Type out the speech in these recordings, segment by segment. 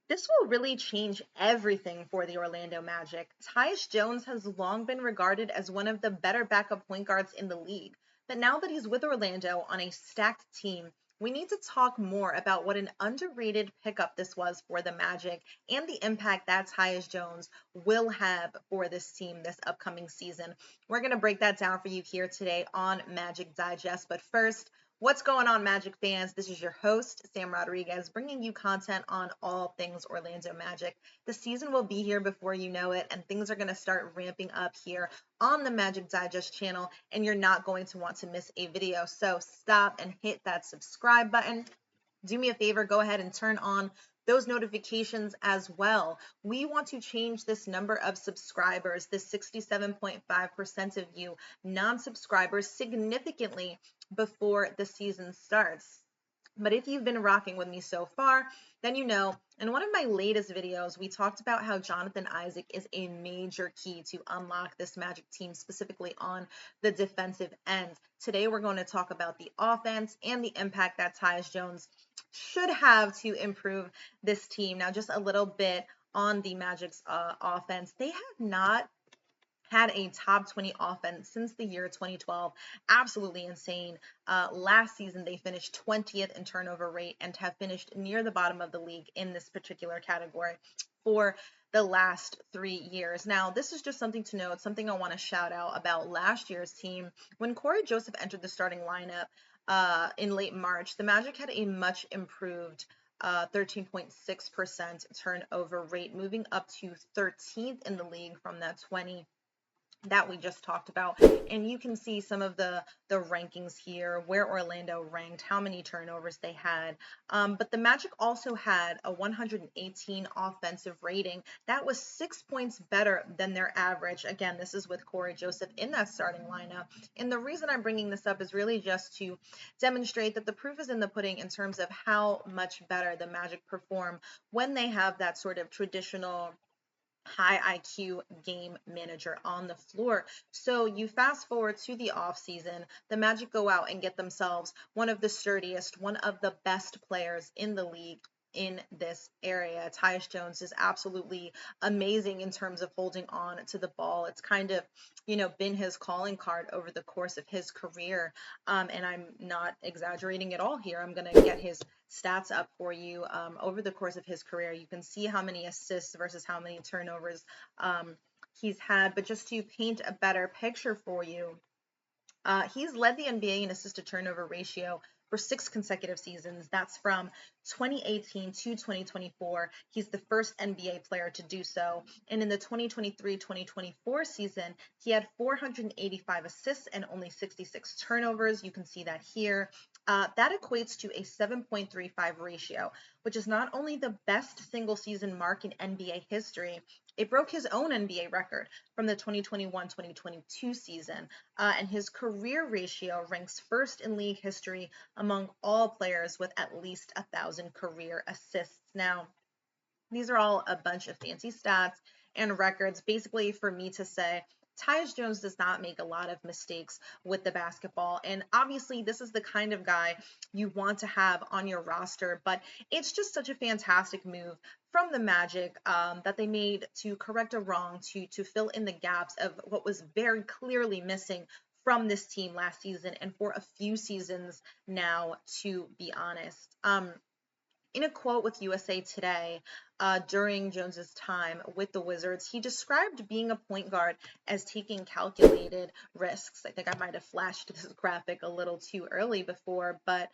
This will really change everything for the Orlando Magic. Tyus Jones has long been regarded as one of the better backup point guards in the league, but now that he's with Orlando on a stacked team, we need to talk more about what an underrated pickup this was for the Magic and the impact that Tyus Jones will have for this team this upcoming season. We're going to break that down for you here today on Magic Digest. But first, what's going on, Magic fans? This is your host, Sam Rodriguez, bringing you content on all things Orlando Magic. The season will be here before you know it, and things are going to start ramping up here on the Magic Digest channel, and you're not going to want to miss a video. So stop and hit that subscribe button. Do me a favor, go ahead and turn on those notifications as well. We want to change this number of subscribers, this 67.5% of you non-subscribers, significantly before the season starts. But if you've been rocking with me so far, then you know, in one of my latest videos, we talked about how Jonathan Isaac is a major key to unlock this Magic team, specifically on the defensive end. Today, we're going to talk about the offense and the impact that Tyus Jones should have to improve this team. Now, just a little bit on the Magic's offense. They have not had a top 20 offense since the year 2012. Absolutely insane. Last season, they finished 20th in turnover rate and have finished near the bottom of the league in this particular category for the last 3 years. Now, this is just something to note, something I want to shout out about last year's team. When Corey Joseph entered the starting lineup in late March, the Magic had a much improved 13.6% turnover rate, moving up to 13th in the league from that 20 that we just talked about. And you can see some of the rankings here, where Orlando ranked, how many turnovers they had. But the Magic also had a 118 offensive rating. That was 6 points better than their average. Again, this is with Corey Joseph in that starting lineup. And the reason I'm bringing this up is really just to demonstrate that the proof is in the pudding in terms of how much better the Magic perform when they have that sort of traditional high IQ game manager on the floor. So you fast forward to the offseason, the Magic go out and get themselves one of the sturdiest, one of the best players in the league in this area. Tyus Jones is absolutely amazing in terms of holding on to the ball. It's kind of, been his calling card over the course of his career. And I'm not exaggerating at all here. I'm going to get his stats up for you over the course of his career. You can see how many assists versus how many turnovers he's had. But just to paint a better picture for you, he's led the NBA in assist to turnover ratio for 6 consecutive seasons. That's from 2018 to 2024. He's the first NBA player to do so. And in the 2023-2024 season, he had 485 assists and only 66 turnovers. You can see that here. That equates to a 7.35 ratio, which is not only the best single season mark in NBA history, it broke his own NBA record from the 2021-2022 season, and his career ratio ranks first in league history among all players with at least 1,000 career assists. Now, these are all a bunch of fancy stats and records, basically for me to say Tyus Jones does not make a lot of mistakes with the basketball. And obviously, this is the kind of guy you want to have on your roster, but it's just such a fantastic move from the Magic that they made to correct a wrong, to fill in the gaps of what was very clearly missing from this team last season and for a few seasons now, to be honest. In a quote with USA Today during Jones's time with the Wizards, he described being a point guard as taking calculated risks. I think I might have flashed this graphic a little too early before, but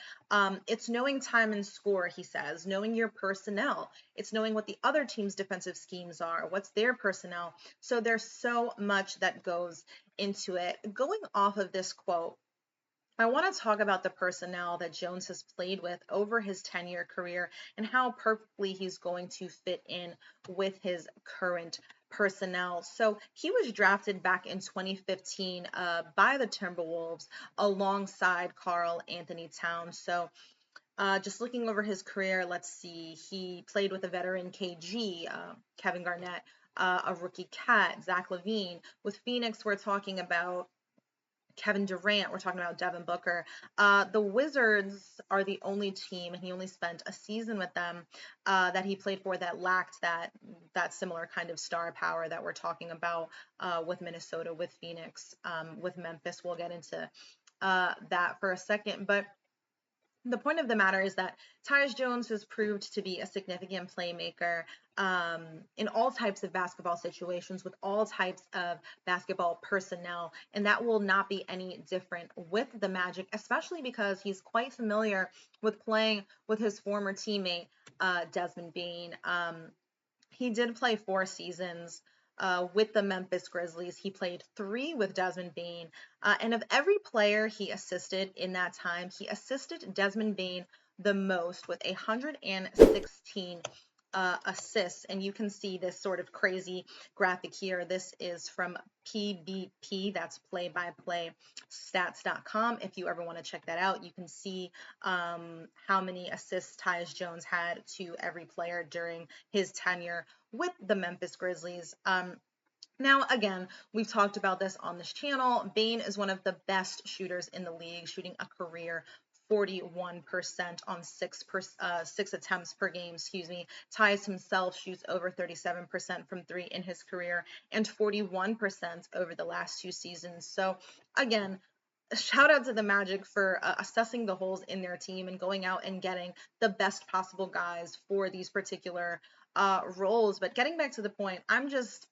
it's knowing time and score, he says, knowing your personnel. It's knowing what the other team's defensive schemes are, what's their personnel. So there's so much that goes into it. Going off of this quote, I want to talk about the personnel that Jones has played with over his 10-year career and how perfectly he's going to fit in with his current personnel. So he was drafted back in 2015 by the Timberwolves alongside Karl Anthony Towns. So just looking over his career, let's see, he played with a veteran KG, Kevin Garnett, a rookie Cat, Zach LaVine. With Phoenix, we're talking about Kevin Durant, we're talking about Devin Booker. The Wizards are the only team, and he only spent a season with them that he played for that lacked that similar kind of star power that we're talking about with Minnesota, with Phoenix, with Memphis. We'll get into that for a second, but the point of the matter is that Tyus Jones has proved to be a significant playmaker in all types of basketball situations with all types of basketball personnel, and that will not be any different with the Magic, especially because he's quite familiar with playing with his former teammate Desmond Bane. He did play 4 seasons with the Memphis Grizzlies. He played 3 with Desmond Bane. And of every player he assisted in that time, he assisted Desmond Bane the most with 116 assists. And you can see this sort of crazy graphic here. This is from PBP, that's play-by-play stats.com. If you ever want to check that out, you can see how many assists Tyus Jones had to every player during his tenure with the Memphis Grizzlies. Now, again, we've talked about this on this channel. Bane is one of the best shooters in the league, shooting a career 41% on 6 attempts per game, Tyus himself shoots over 37% from 3 in his career and 41% over the last 2 seasons. So, again, shout out to the Magic for assessing the holes in their team and going out and getting the best possible guys for these particular roles. But getting back to the point, I'm just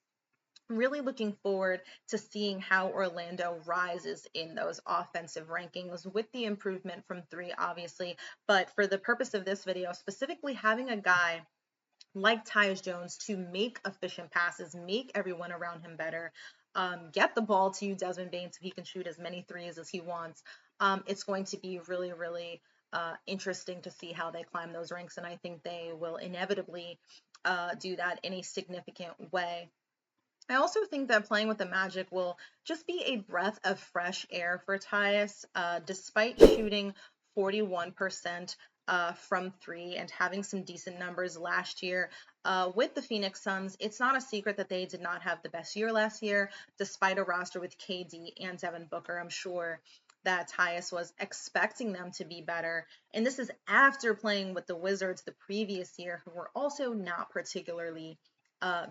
really looking forward to seeing how Orlando rises in those offensive rankings with the improvement from 3, obviously. But for the purpose of this video, specifically having a guy like Tyus Jones to make efficient passes, make everyone around him better, get the ball to Desmond Bane so he can shoot as many threes as he wants. It's going to be really, really interesting to see how they climb those ranks, and I think they will inevitably do that in a significant way. I also think that playing with the Magic will just be a breath of fresh air for Tyus. Despite shooting 41% from 3 and having some decent numbers last year with the Phoenix Suns, it's not a secret that they did not have the best year last year, despite a roster with KD and Devin Booker. I'm sure that Tyus was expecting them to be better. And this is after playing with the Wizards the previous year, who were also not particularly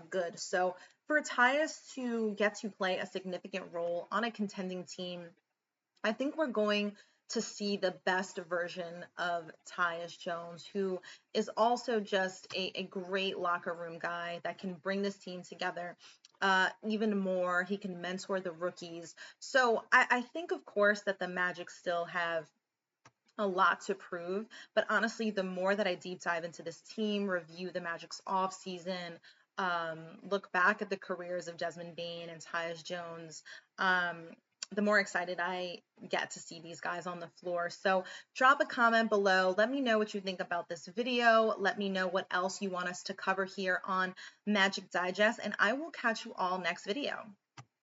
good. So for Tyus to get to play a significant role on a contending team, I think we're going to see the best version of Tyus Jones, who is also just a great locker room guy that can bring this team together even more. He can mentor the rookies. So I think, of course, that the Magic still have a lot to prove, but honestly, the more that I deep dive into this team, review the Magic's off season, look back at the careers of Desmond Bane and Tyus Jones, the more excited I get to see these guys on the floor. So drop a comment below. Let me know what you think about this video. Let me know what else you want us to cover here on Magic Digest, and I will catch you all next video.